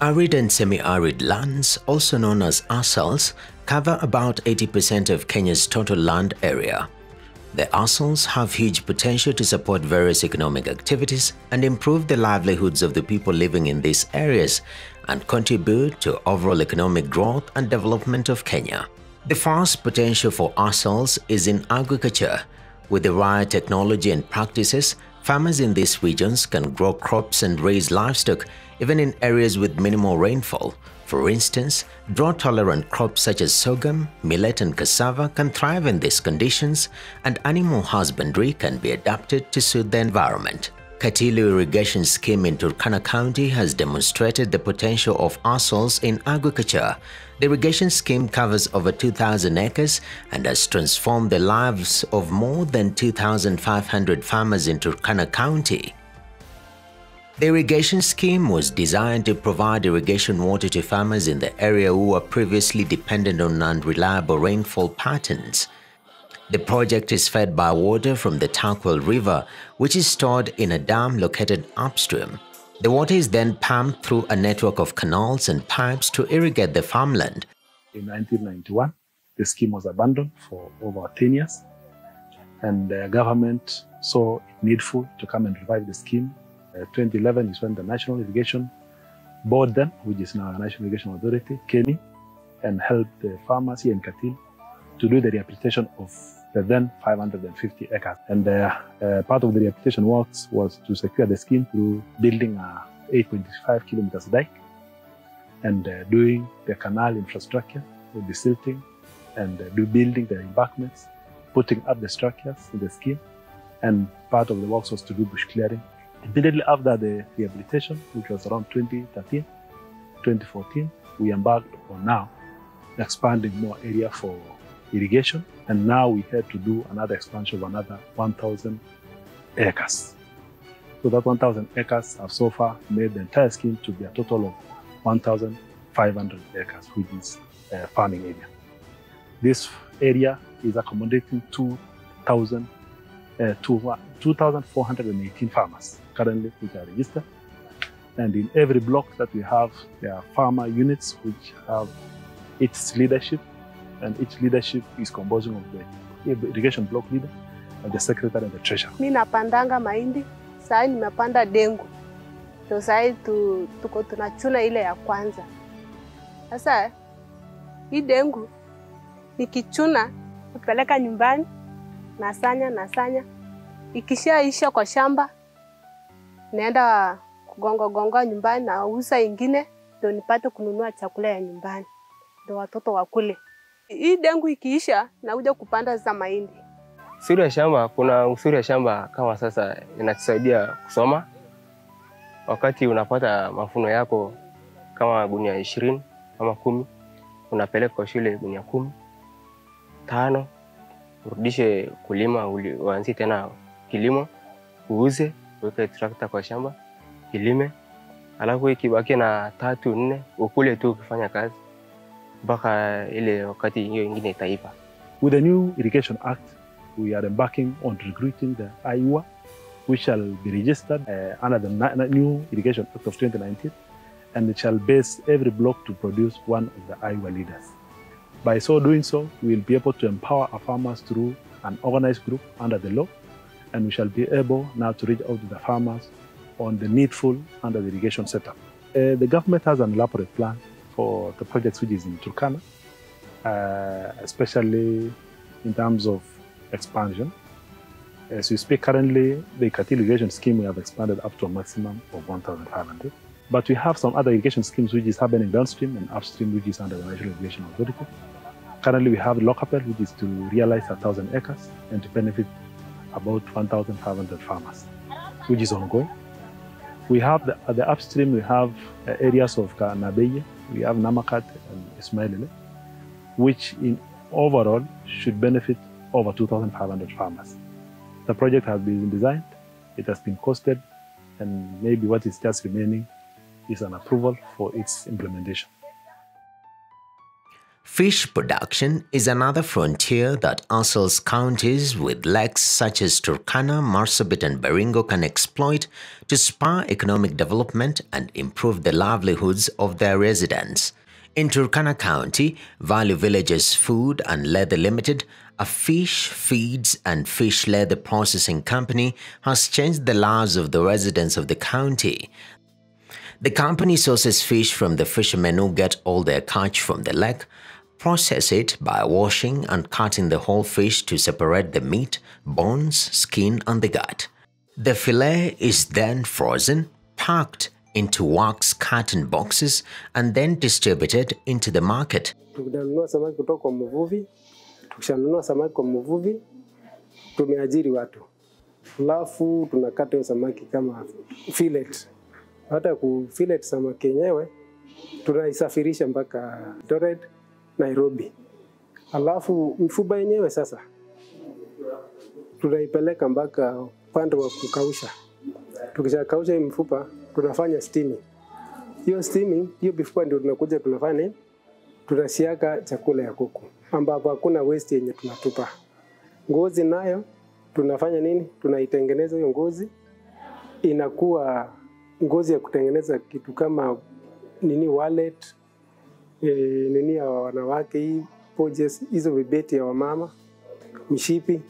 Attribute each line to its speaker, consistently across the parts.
Speaker 1: Arid and semi-arid lands, also known as ASALs, cover about 80% of Kenya's total land area. The ASALs have huge potential to support various economic activities and improve the livelihoods of the people living in these areas and contribute to overall economic growth and development of Kenya. The first potential for ASALs is in agriculture. With the right technology and practices, farmers in these regions can grow crops and raise livestock even in areas with minimal rainfall. For instance, drought-tolerant crops such as sorghum, millet and cassava can thrive in these conditions, and animal husbandry can be adapted to suit the environment. Katilu Irrigation Scheme in Turkana County has demonstrated the potential of ASALs in agriculture. The irrigation scheme covers over 2,000 acres and has transformed the lives of more than 2,500 farmers in Turkana County. The irrigation scheme was designed to provide irrigation water to farmers in the area who were previously dependent on unreliable rainfall patterns. The project is fed by water from the Turkwell River, which is stored in a dam located upstream. The water is then pumped through a network of canals and pipes to irrigate the farmland.
Speaker 2: In 1991, the scheme was abandoned for over 10 years, and the government saw it needful to come and revive the scheme. 2011 is when the National Irrigation Board then, which is now a National Irrigation Authority, came in and helped the farmers here in Katil to do the rehabilitation of the then 550 acres. And part of the rehabilitation works was to secure the scheme through building a 8.5 kilometers dike and doing the canal infrastructure with the silting and building the embankments, putting up the structures in the scheme. And part of the works was to do bush clearing. Immediately after the rehabilitation, which was around 2013, 2014, we embarked on now expanding more area for irrigation, and now we had to do another expansion of another 1,000 acres. So that 1,000 acres have so far made the entire scheme to be a total of 1,500 acres, which is a farming area. This area is accommodating 2,418 farmers currently which are registered. And in every block that we have, there are farmer units which have its leadership, and each leadership is composing of the irrigation block leader, and the secretary and the treasurer.
Speaker 3: Mimi napandanga mahindi, sasa nimepanda dengu. Ndio sasa tuko tunachuna ile ya kwanza. Sasa hii dengu nikichuna kupeleka nyumbani, nasanya. Ikishaisha kwa shamba, naenda kugonga nyumbani na uza ingine ndio nipate kununua chakula ya nyumbani. Ndio watoto wakule. Hii dengu ikiisha na kuja kupanda za mahindi.
Speaker 4: Usuri ya shamba, kuna usuri ya shamba kama sasa inatusaidia kusoma. Wakati unapata mafuno yako kama gunia 20 ama 10, unapeleka kwa shule gunia 10, 5, urudishe kulima, uanze tena kilimo, uuze, uweke trakta kwa shamba, kilime, alafu ikibaki na 3, 4, ukule tu ukifanya kazi mpaka ile wakati hiyo ingine itaiva.
Speaker 2: With the new Irrigation Act, we are embarking on recruiting the IUA, which shall be registered under the new Irrigation Act of 2019, and it shall base every block to produce one of the IUA leaders. By so doing so, we will be able to empower our farmers through an organized group under the law, and we shall be able now to reach out to the farmers on the needful under the irrigation setup. The government has an elaborate plan for the projects which is in Turkana, especially in terms of expansion. As we speak currently, the Katil irrigation scheme we have expanded up to a maximum of 1,500. But we have some other irrigation schemes which is happening downstream and upstream, which is under the National Irrigation Authority. Currently we have Locapel, which is to realize 1,000 acres and to benefit about 1,500 farmers, which is ongoing. We have the upstream, we have areas of Nabeye, we have Namakat and Ismailele, which in overall should benefit over 2,500 farmers. The project has been designed, it has been costed, and maybe what is just remaining is an approval for its implementation.
Speaker 1: Fish production is another frontier that ASALs counties with lakes such as Turkana, Marsabit and Baringo can exploit to spur economic development and improve the livelihoods of their residents. In Turkana County, Value Villages Food and Leather Limited, a fish, feeds and fish leather processing company, has changed the lives of the residents of the county. The company sources fish from the fishermen who get all their catch from the lake, process it by washing and cutting the whole fish to separate the meat, bones, skin and the gut. The fillet is then frozen, packed into wax carton boxes and then distributed into the market.
Speaker 5: Tunanunua samaki kutoka kwa mvuvi, tukishanunua samaki kwa mvuvi, tumeajiri watu. Alafu tunakata hiyo samaki kama fillet. Hata kufillet samaki yenyewe tunaisafirisha mpaka Eldoret, Nairobi. Alafu mfupa yenyewe sasa tunaipeleka mpaka upande wa kukausha. Tukishakausha hii mfupa tunafanya steaming. Hiyo steaming, hiyo mifupa ndio tunakuja tunafanya tunasiaga chakula ya kuku ambapo hakuna waste yenye tunatupa. Ngozi nayo tunafanya nini? Tunaitengeneza hiyo ngozi inakuwa ngozi ya kutengeneza kitu kama wallet, nini ya wanawake, hii pojes, hizo vibeti ya wamama, mishipi,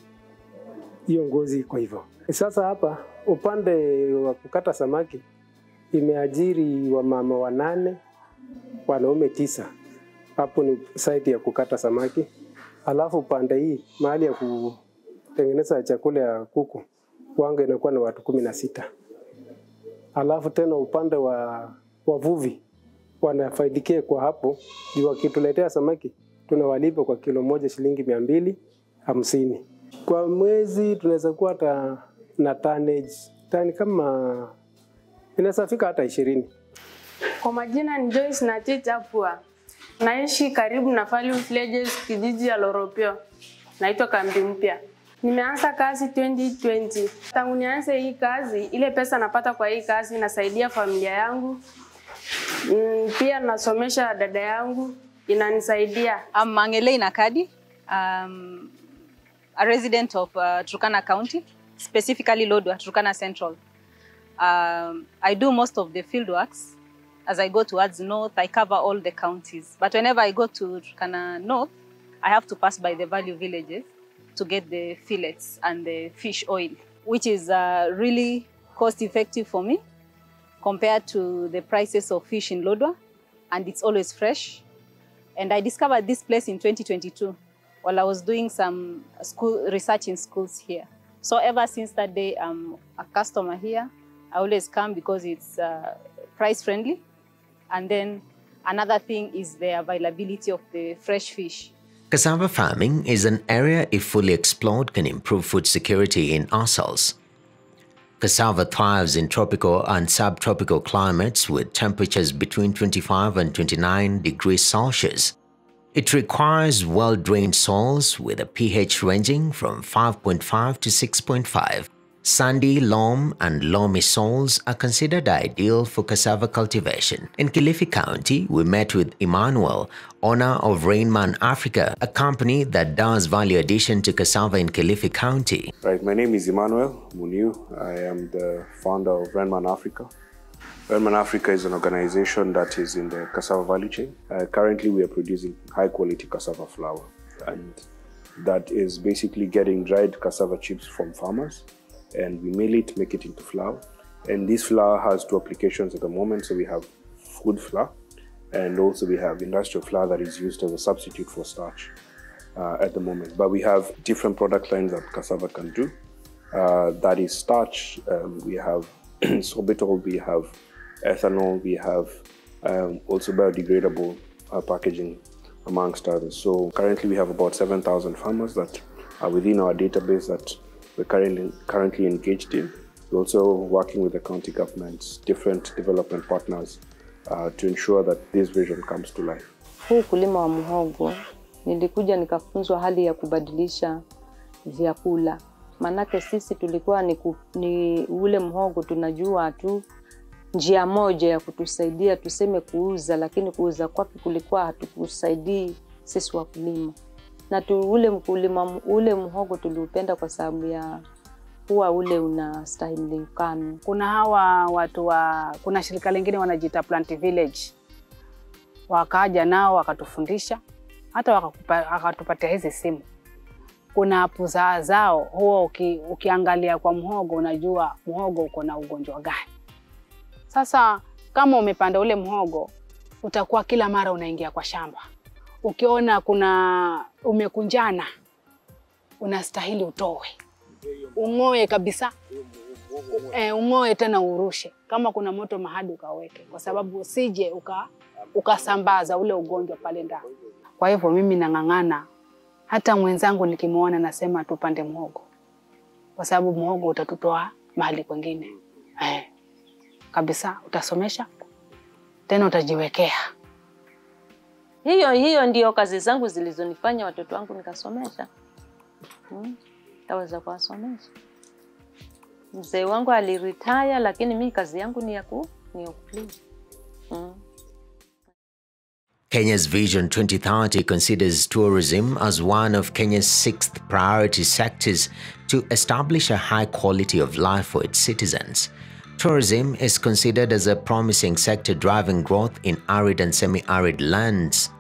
Speaker 5: hiyo ngozi iko hivyo. Sasa hapa upande wa kukata samaki imeajiri wamama 8, wanaume 9. Hapo ni site ya kukata samaki. Alafu upande hii mahali ya kutengeneza chakula ya kuku wanga inakuwa na watu 16. Alafu tena upande wa wavuvi wanafaidikia kwa hapo, ndio wakituletea samaki tunawalipa kwa kilo moja shilingi 250. Kwa mwezi tunaweza kuwa hata na tani kama inasafika hata 20.
Speaker 6: Kwa majina ni Joyce na Chichapua. Naishi karibu na Value Villages, kijiji ya Loropio. Naitwa Kambi Mpya. Nimeanza kazi 2020. Tangu nianze hii kazi, ile pesa napata kwa hii kazi inasaidia familia yangu. Pia nasomesha dada yangu, inanisaidia.
Speaker 7: I'm Mangele Nakadi, a resident of Turkana County, specifically Lodwar, Turkana Central. I do most of the field works. As I go towards north, I cover all the counties. But whenever I go to Turkana North, I have to pass by the Value Villages to get the fillets and the fish oil, which is really cost effective for me compared to the prices of fish in Lodwar, and it's always fresh. And I discovered this place in 2022 while I was doing some research in schools here. So ever since that day, I'm a customer here. I always come because it's price friendly. And then another thing is the availability of the fresh fish.
Speaker 1: Cassava farming is an area, if fully explored, can improve food security in ASALs. Cassava thrives in tropical and subtropical climates with temperatures between 25 and 29 degrees Celsius. It requires well-drained soils with a pH ranging from 5.5 to 6.5. Sandy, loam and loamy soils are considered ideal for cassava cultivation. In Kilifi County, we met with Emmanuel, owner of Rainman Africa, a company that does value addition to cassava in Kilifi County.
Speaker 8: Right, my name is Emmanuel Muniu. I am the founder of Rainman Africa. Rainman Africa is an organization that is in the cassava value chain. Currently, we are producing high-quality cassava flour, and that is basically getting dried cassava chips from farmers, and we mill it, make it into flour. And this flour has 2 applications at the moment. So we have food flour, and also we have industrial flour that is used as a substitute for starch at the moment. But we have different product lines that cassava can do. That is starch, we have sorbitol, we have ethanol, we have also biodegradable packaging, amongst others. So currently we have about 7,000 farmers that are within our database that we're currently engaged in. We're also working with the county governments, different development partners to ensure that this vision comes to life.
Speaker 9: Huu kulima wa muhogo, nilikuja nikafunzwa hali ya kubadilisha vyakula. Manake sisi tulikuwa ni ule muhogo tunajua tu njia moja ya kutusaidia tuseme kuuza, lakini kuuza kwake kulikuwa hatukusaidii sisi wakulima. Na ule mhogo tuliupenda kwa sababu ya huwa ule unastahimili ukame.
Speaker 10: Kuna hawa watu kuna shirika lingine wanajiita Plant Village. Wakaja nao wakatufundisha, hata wakatupatia hizi simu. Kuna puzaa zao, huwa ukiangalia kwa mhogo unajua mhogo uko na ugonjwa gani. Sasa kama umepanda ule mhogo, utakuwa kila mara unaingia kwa shamba. Ukiona kuna umekunjana, unastahili utoe. Ung'oe kabisa. Ung'oe tena urushe. Kama kuna moto mahali ukaweke, kwa sababu usije ukasambaza ule ugonjwa pale ndani. Kwa hivyo mimi nang'ang'ana, hata mwenzangu nikimuona nasema tupande mhogo. Kwa sababu mhogo utatutoa mahali kwingine. Kabisa utasomesha, tena utajiwekea.
Speaker 9: Hiyo ndio kazi zangu zilizonifanya watoto wangu nikasomesha. Taweza kuwasomesha. Mzee wangu aliretire, lakini mimi kazi yangu ni ya kulima.
Speaker 1: Kenya's Vision 2030 considers tourism as one of Kenya's 6th priority sectors to establish a high quality of life for its citizens. Tourism is considered as a promising sector driving growth in arid and semi-arid lands.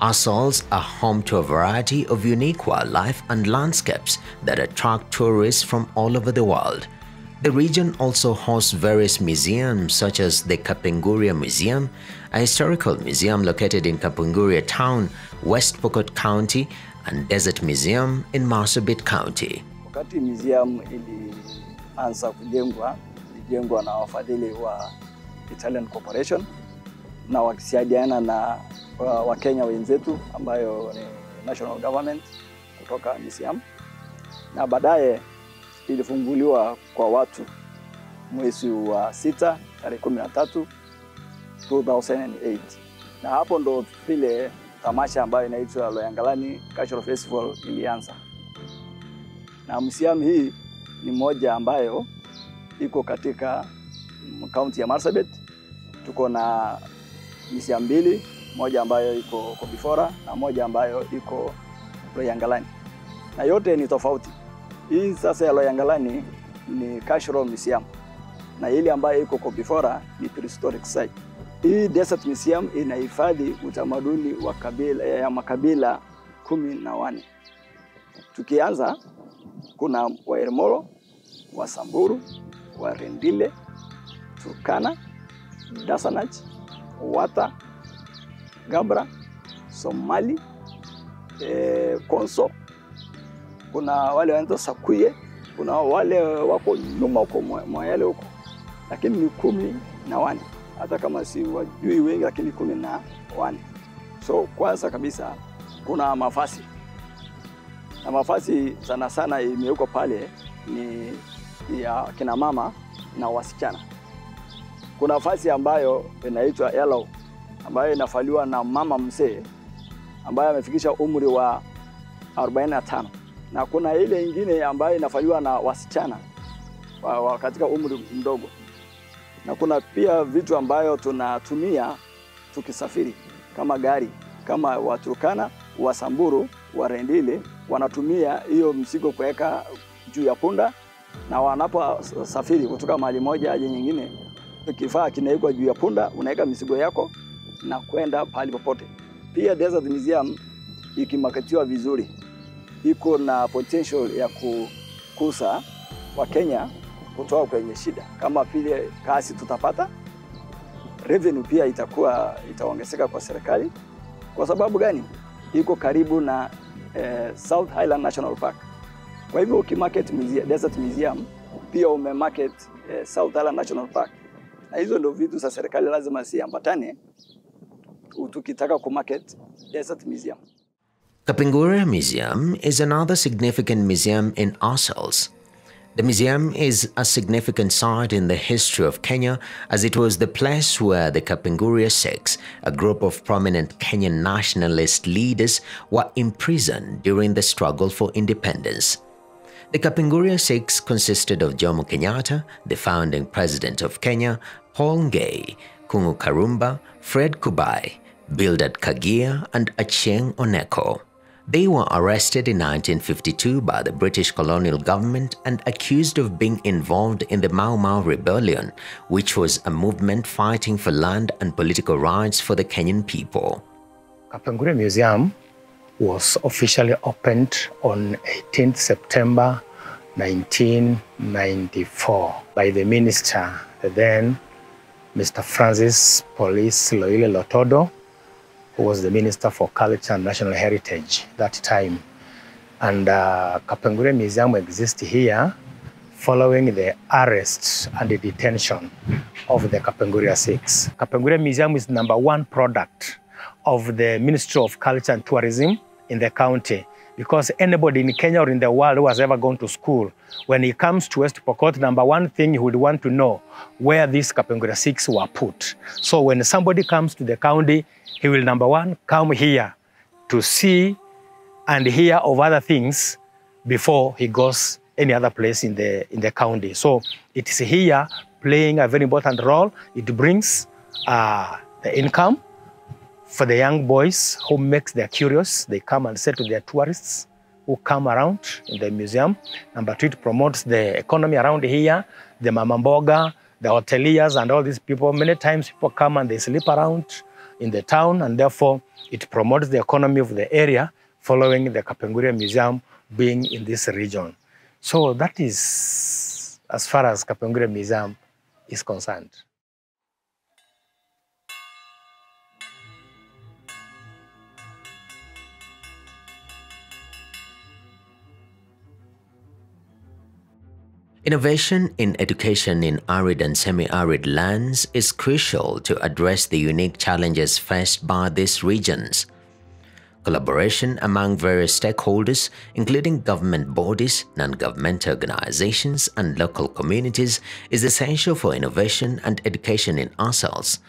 Speaker 1: ASALs are home to a variety of unique wildlife and landscapes that attract tourists from all over the world. The region also hosts various museums such as the Kapenguria Museum, a historical museum located in Kapenguria Town, West Pokot County, and Desert Museum in Marsabit County.
Speaker 11: Wakati museum ilianza ilijengwa na wafadhili wa Italian Corporation na wakisaidiana na Wakenya wenzetu ambayo ni national government kutoka museum, na baadaye ilifunguliwa kwa watu mwezi wa 6 tarehe 13 2008, na hapo ndo vile tamasha ambayo inaitwa Loyangalani Cultural Festival ilianza. Na museum hii ni moja ambayo iko katika kaunti ya Marsabit. Tuko na museum mbili, moja ambayo iko Kobifora na moja ambayo iko Loyangalani, na yote ni tofauti. Hii sasa ya Loyangalani ni Cultural Museum na ile ambayo iko Kobifora ni Prehistoric Site. Hii Desert Museum inahifadhi utamaduni wa makabila 14. Tukianza kuna Wairmolo, Wasamburu, Warendile, Turkana, Dasanach, Wata, Gabra, Somali, Konso. Kuna wale wanaitwa Sakuye, kuna wale wako nyuma huko Moyale huko, lakini ni 14. Hata kama si wajui wengi, lakini 14. So kwanza kabisa kuna mafasi, na mafasi sana sana imewekwa pale ni ya kina mama na wasichana. Kuna nafasi ambayo inaitwa yellow ambayo inafaliwa na mama mzee ambaye amefikisha umri wa 45, na kuna ile ingine ambayo inafaliwa na wasichana katika umri mdogo. Na kuna pia vitu ambayo tunatumia tukisafiri kama gari, kama Waturkana, Wasamburu, Warendile wanatumia hiyo mzigo kuweka juu ya punda, na wanaposafiri kutoka mahali moja hadi nyingine, kifaa kinawekwa juu ya punda, unaweka mizigo yako na kwenda pahali popote. Pia Desert Museum ikimaketiwa vizuri, iko na potential ya kukuza Wakenya kutoka kwenye shida. Kama vile kazi tutapata, revenue pia itaongezeka kwa serikali. Kwa sababu gani? Iko karibu na South Highland National Park. Kwa hivyo ukimarket Desert Museum, pia umemarket South Highland National Park. Na hizo ndio vitu za serikali lazima ziambatane tukitaka kumarket Desert Museum.
Speaker 1: Kapenguria Museum is another significant museum in ASALs. The museum is a significant site in the history of Kenya, as it was the place where the Kapenguria Six, a group of prominent Kenyan nationalist leaders, were imprisoned during the struggle for independence. The Kapenguria Six consisted of Jomo Kenyatta, the founding president of Kenya, Paul Ngei, Kungu Karumba, Fred Kubai, built at Kagia and Achieng Oneko. They were arrested in 1952 by the British colonial government and accused of being involved in the Mau Mau Rebellion, which was a movement fighting for land and political rights for the Kenyan people.
Speaker 12: Kapenguria Museum was officially opened on 18th September 1994 by the minister, then Mr. Francis Police Loile Lotodo, who was the Minister for Culture and National Heritage that time. And Kapenguria Museum exists here following the arrest and the detention of the Kapenguria Six. Kapenguria Museum is #1 product of the Ministry of Culture and Tourism in the county, because anybody in Kenya or in the world who has ever gone to school, when he comes to West Pokot, #1 thing he would want to know where these Kapenguria Six were put. So when somebody comes to the county, he will #1 come here to see and hear of other things before he goes any other place in the county. So it is here playing a very important role. It brings the income for the young boys who makes them curious. They come and say to their tourists who come around in the museum. #2, it promotes the economy around here, the mamamboga, the hoteliers and all these people. Many times people come and they sleep around in the town, and therefore it promotes the economy of the area following the Kapenguria Museum being in this region. So that is as far as Kapenguria Museum is concerned.
Speaker 1: Innovation in education in arid and semi-arid lands is crucial to address the unique challenges faced by these regions. Collaboration among various stakeholders, including government bodies, non-governmental organizations, and local communities, is essential for innovation and education in ASALs.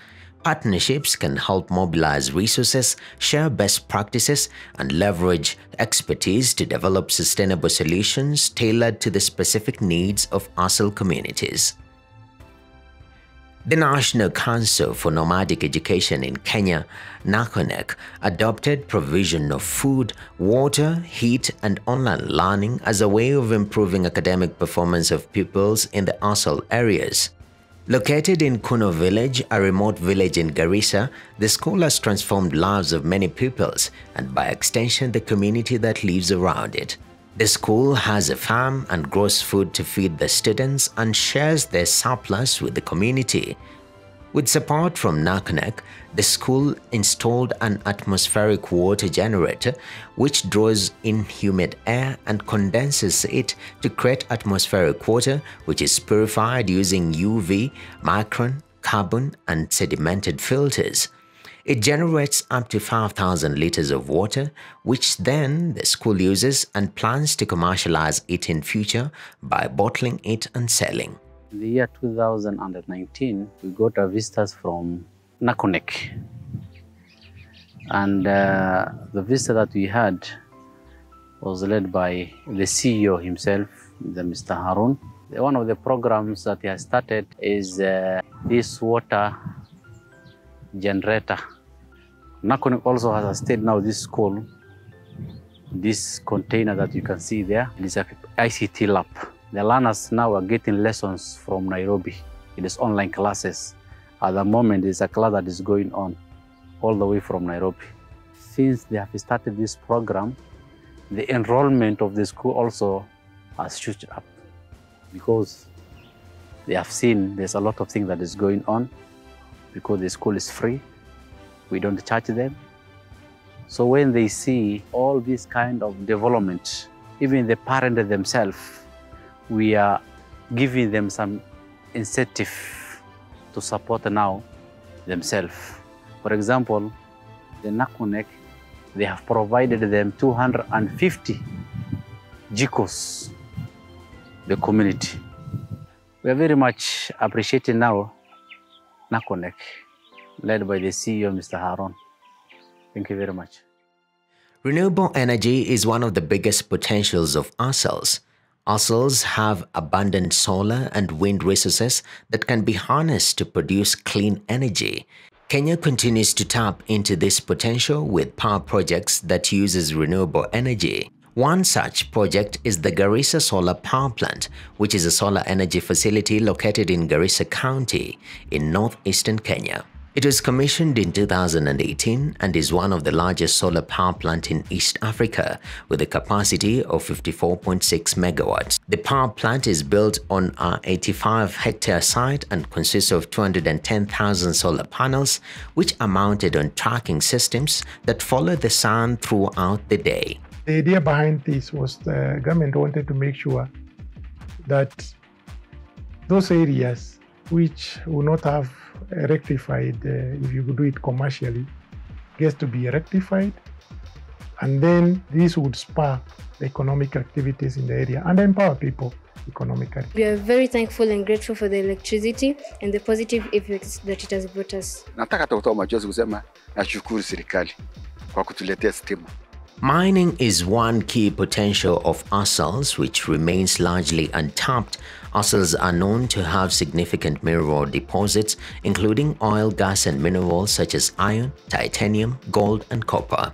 Speaker 1: Partnerships can help mobilize resources, share best practices, and leverage expertise to develop sustainable solutions tailored to the specific needs of ASAL communities. The National Council for Nomadic Education in Kenya, NACONEC, adopted provision of food, water, heat, and online learning as a way of improving academic performance of pupils in the ASAL areas. Located in Kuno village, a remote village in Garissa, the school has transformed lives of many pupils and by extension the community that lives around it. The school has a farm and grows food to feed the students and shares their surplus with the community. With support from NACONEC, the school installed an atmospheric water generator which draws in humid air and condenses it to create atmospheric water, which is purified using UV, micron, carbon, and sedimented filters. It generates up to 5,000 liters of water, which then the school uses and plans to commercialize it in future by bottling it and selling.
Speaker 13: In the year 2019, we got visitors from NACONEC. And the visitor that we had was led by the CEO himself, Mr. Harun. One of the programs that he has started is this water generator. NACONEC also has installed now this school, this container that you can see there. It is an ICT lab. The learners now are getting lessons from Nairobi. It is online classes. At the moment, it's a class that is going on all the way from Nairobi. Since they have started this program, the enrollment of the school also has shot up because they have seen there's a lot of things that is going on because the school is free. We don't charge them. So when they see all this kind of development, even the parents themselves, we are giving them some incentive to support now themselves. For example, the NACONEC, they have provided them 250 jikos, the community. We are very much appreciating now NACONEC, led by the CEO, Mr. Harun. Thank you very much.
Speaker 1: Renewable energy is one of the biggest potentials of ASALs. ASALs have abundant solar and wind resources that can be harnessed to produce clean energy. Kenya continues to tap into this potential with power projects that uses renewable energy. One such project is the Garissa Solar Power Plant, which is a solar energy facility located in Garissa County in northeastern Kenya. It was commissioned in 2018 and is one of the largest solar power plants in East Africa with a capacity of 54.6 megawatts. The power plant is built on an 85-hectare site and consists of 210,000 solar panels, which are mounted on tracking systems that follow the sun throughout the day.
Speaker 14: The idea behind this was the government wanted to make sure that those areas which will not have rectified, if you could do it commercially, gets to be rectified, and then this would spur the economic activities in the area and empower people economically.
Speaker 15: We are very thankful and grateful for the electricity and the positive effects that it has brought us.
Speaker 16: Nataka kutoa machozi kusema nashukuru serikali kwa kutuletea stima.
Speaker 1: Mining is one key potential of ASALs, which remains largely untapped. ASALs are known to have significant mineral deposits, including oil, gas, and minerals such as iron, titanium, gold, and copper.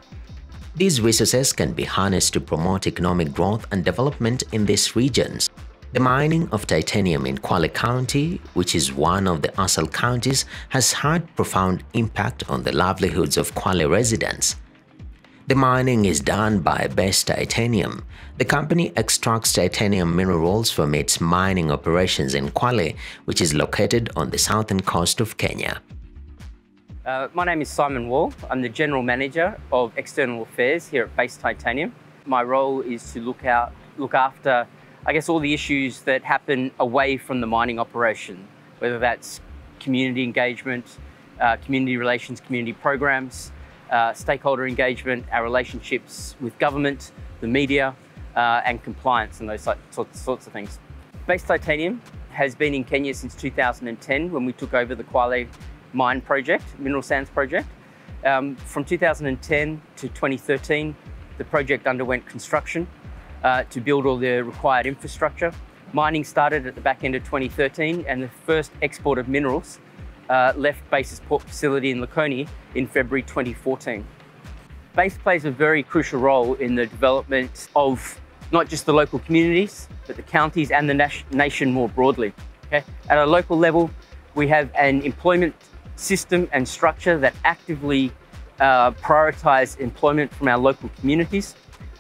Speaker 1: These resources can be harnessed to promote economic growth and development in these regions. The mining of titanium in Kwale County, which is one of the ASAL counties, has had profound impact on the livelihoods of Kwale residents. The mining is done by Best Titanium. The company extracts titanium minerals from its mining operations in Kwale, which is located on the southern coast of Kenya.
Speaker 17: My name is Simon Wall. I'm the General Manager of External Affairs here at Base Titanium. My role is to look after, I guess, all the issues that happen away from the mining operation, whether that's community engagement, community relations, community programs, stakeholder engagement, our relationships with government, the media, and compliance and those sorts of things. Base Titanium has been in Kenya since 2010 when we took over the Kwale mine project, mineral sands project. From 2010 to 2013, the project underwent construction to build all the required infrastructure. Mining started at the back end of 2013 and the first export of minerals left Base's port facility in Likoni in February 2014. Base plays a very crucial role in the development of not just the local communities, but the counties and the nation more broadly. Okay? At a local level, we have an employment system and structure that actively prioritise employment from our local communities.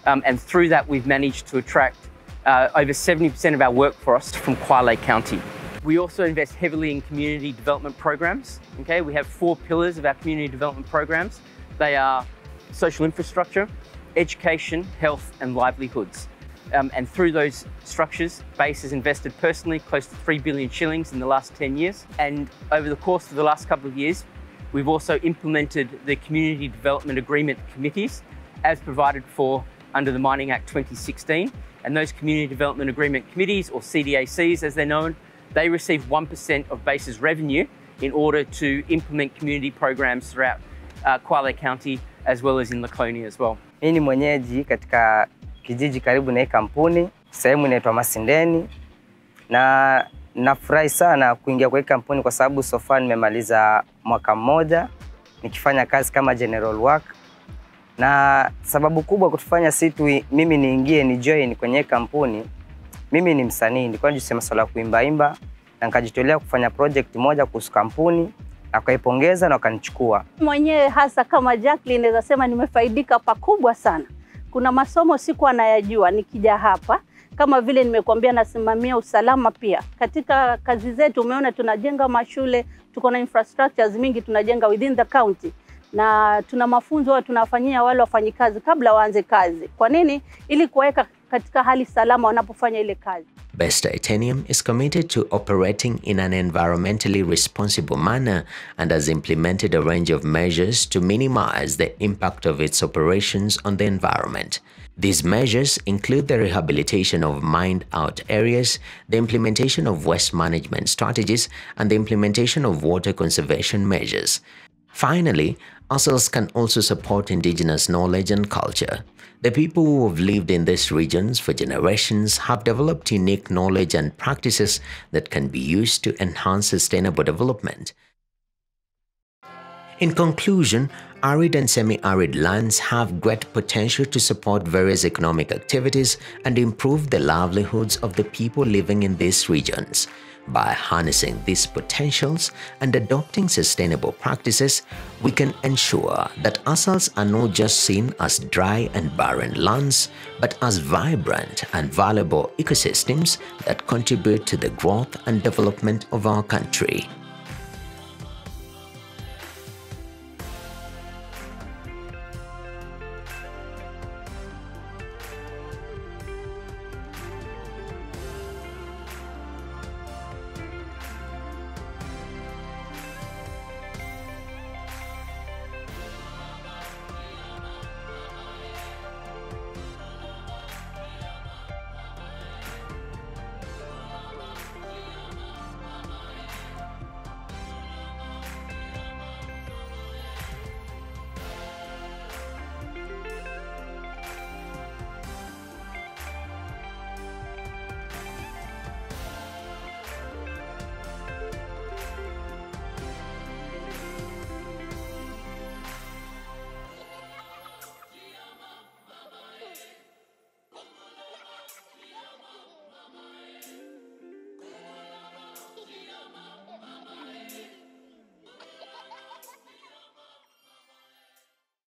Speaker 17: And through that, we've managed to attract over 70% of our workforce from Kwale County. We also invest heavily in community development programs. Okay, we have 4 pillars of our community development programs. They are social infrastructure, education, health, and livelihoods. And through those structures, Base has invested personally close to 3 billion shillings in the last 10 years. And over the course of the last couple of years, we've also implemented the Community Development Agreement Committees as provided for under the Mining Act 2016. And those Community Development Agreement Committees, or CDACs as they're known, they receive 1% of Base's revenue in order to implement community programs throughout Kwale County as well as in Likoni as well.
Speaker 18: Mimi ni mwenyeji katika kijiji karibu na hii kampuni, sehemu inaitwa Masindeni, na nafurahi sana kuingia kwa hii kampuni kwa sababu so far nimemaliza mwaka mmoja nikifanya kazi kama general work. Na sababu kubwa kutufanya mimi niingie ni join kwenye kampuni. Mimi ni msanii, nilikuwa najisema swala ya kuimba na nikajitolea kufanya project moja kuhusu kampuni na kaipongeza na wakanichukua.
Speaker 19: Mwenyewe hasa kama Jacqueline naweza sema nimefaidika pakubwa sana. Kuna masomo sikuwa nayajua nikija hapa, kama vile nimekuambia nasimamia usalama pia. Katika kazi zetu umeona tunajenga mashule, tuko na infrastructures mingi tunajenga within the county. Na tuna mafunzo tunafanyia wale wafanyikazi kabla waanze kazi. Kwa nini? Ili kuweka katika hali salama wanapofanya ile kazi.
Speaker 1: Best Titanium is committed to operating in an environmentally responsible manner and has implemented a range of measures to minimize the impact of its operations on the environment. These measures include the rehabilitation of mined-out areas, the implementation of waste management strategies, and the implementation of water conservation measures. Finally, ASALs can also support indigenous knowledge and culture. The people who have lived in these regions for generations have developed unique knowledge and practices that can be used to enhance sustainable development. In conclusion, arid and semi-arid lands have great potential to support various economic activities and improve the livelihoods of the people living in these regions. By harnessing these potentials and adopting sustainable practices, we can ensure that ASALs are not just seen as dry and barren lands, but as vibrant and valuable ecosystems that contribute to the growth and development of our country.